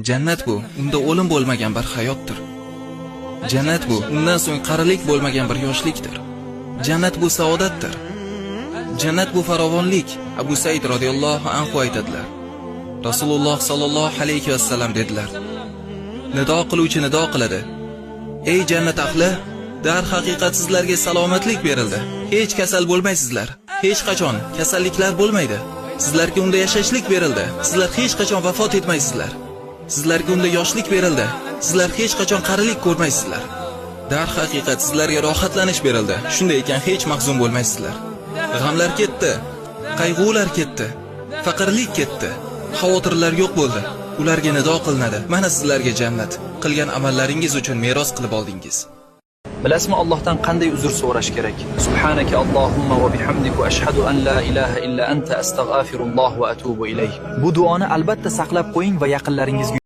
Jannat bu, unda o'lim bo'lmagan bir hayotdir. Jannat bu, undan so'ng qarilik bo'lmagan bir yoshlikdir. Jannat bu saodatdir. Jannat bu farovonlik. Abu Said radhiyallohu anhu aytadilar. Rasululloh sallallohu alayhi vasallam dedilar. Nido qiluvchi nido qiladi. Ey jannat ahli, dar haqiqat sizlarga salomatlik berildi. Hech kasal bo'lmaysizlar. Hech qachon kasalliklar bo'lmaydi. Sizlarga unda yashashlik berildi. Sizlar hech qachon vafot etmaysizlar. Sizlarga unda yoshlik berildi. Sizlar hech qachon qarilik ko'rmaysizlar. Dar haqiqat sizlarga rohatlanish berildi. Shunday ekan hech mahzun bo'lmaysizlar. G'amlar ketdi, qayg'ular ketdi, faqirlik ketdi, xavotirlar yo'q bo'ldi. Ularga nido qilinadi. Mana sizlarga jannat. Qilgan amallaringiz uchun meros qilib oldingiz. Bilasizmi Allohdan qanday uzr so'rash kerak? Subhanaka Allohumma va bihamdika ashhadu an la ilaha illa anta astaghfirulloh va atubu ilayh. Bu duoni albatta saqlab qo'ying va yaqinlaringizga